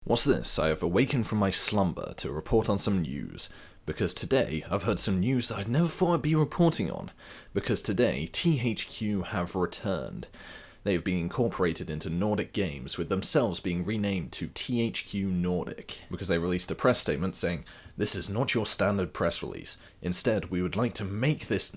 What's this? I have awakened from my slumber to report on some news, because today I've heard some news that I'd never thought I'd be reporting on, because today THQ have returned. They've been incorporated into Nordic Games, with themselves being renamed to THQ Nordic, because they released a press statement saying, "This is not your standard press release. Instead, we would like to make this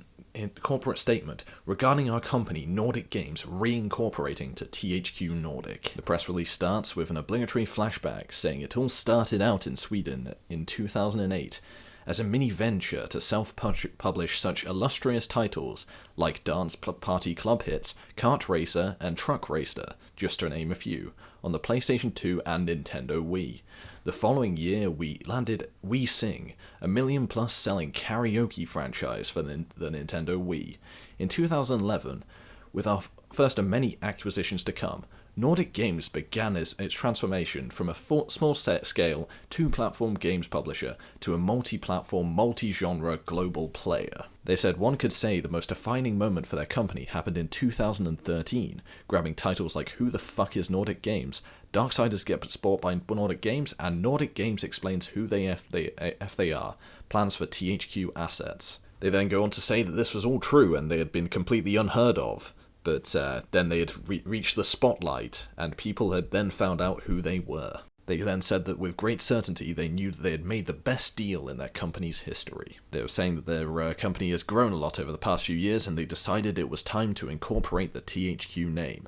corporate statement regarding our company Nordic Games reincorporating to THQ Nordic." The press release starts with an obligatory flashback saying it all started out in Sweden in 2008 as a mini venture to self-publish such illustrious titles like Dance Party Club Hits, Kart Racer, and Truck Racer, just to name a few, on the PlayStation 2 and Nintendo Wii. The following year, we landed We Sing, a million-plus selling karaoke franchise for the Nintendo Wii. In 2011, with our first of many acquisitions to come, Nordic Games began its transformation from a small-scale, two-platform games publisher to a multi-platform, multi-genre global player. They said one could say the most defining moment for their company happened in 2013, grabbing titles like Who the Fuck is Nordic Games, Darksiders gets bought by Nordic Games, and Nordic Games explains who they are, plans for THQ assets. They then go on to say that this was all true and they had been completely unheard of. But then they had reached the spotlight, and people had then found out who they were. They then said that with great certainty they knew that they had made the best deal in their company's history. They were saying that their company has grown a lot over the past few years, and they decided it was time to incorporate the THQ name,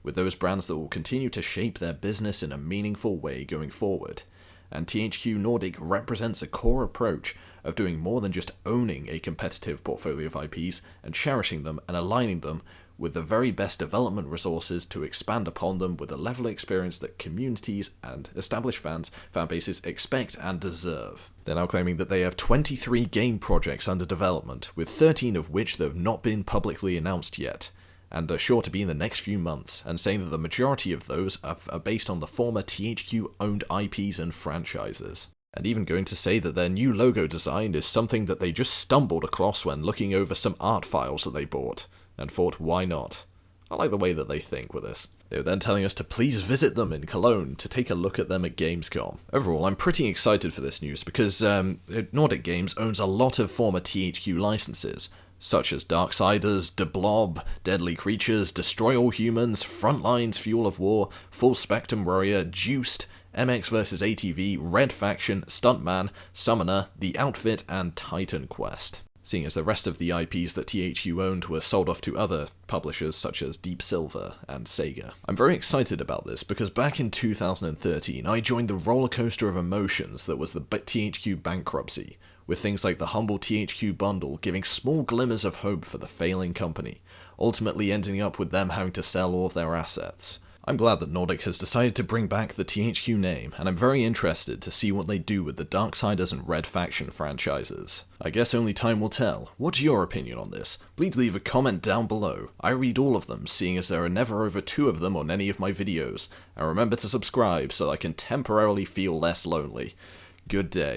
with those brands that will continue to shape their business in a meaningful way going forward. And THQ Nordic represents a core approach of doing more than just owning a competitive portfolio of IPs and cherishing them and aligning them with the very best development resources to expand upon them with the level of experience that communities and established fan bases expect and deserve. They're now claiming that they have 23 game projects under development, with 13 of which that have not been publicly announced yet, and are sure to be in the next few months, and saying that the majority of those are based on the former THQ-owned IPs and franchises. And even going to say that their new logo design is something that they just stumbled across when looking over some art files that they bought, and thought, why not? I like the way that they think with this. They were then telling us to please visit them in Cologne to take a look at them at Gamescom. Overall, I'm pretty excited for this news because Nordic Games owns a lot of former THQ licenses, such as Darksiders, The Blob, Deadly Creatures, Destroy All Humans, Frontlines, Fuel of War, Full Spectrum Warrior, Juiced, MX vs ATV, Red Faction, Stuntman, Summoner, The Outfit, and Titan Quest. Seeing as the rest of the IPs that THQ owned were sold off to other publishers such as Deep Silver and Sega. I'm very excited about this because back in 2013 I joined the roller coaster of emotions that was the THQ bankruptcy, with things like the humble THQ bundle giving small glimmers of hope for the failing company, ultimately ending up with them having to sell all of their assets. I'm glad that Nordic has decided to bring back the THQ name, and I'm very interested to see what they do with the Darksiders and Red Faction franchises. I guess only time will tell. What's your opinion on this? Please leave a comment down below. I read all of them, seeing as there are never over 2 of them on any of my videos, and remember to subscribe so I can temporarily feel less lonely. Good day.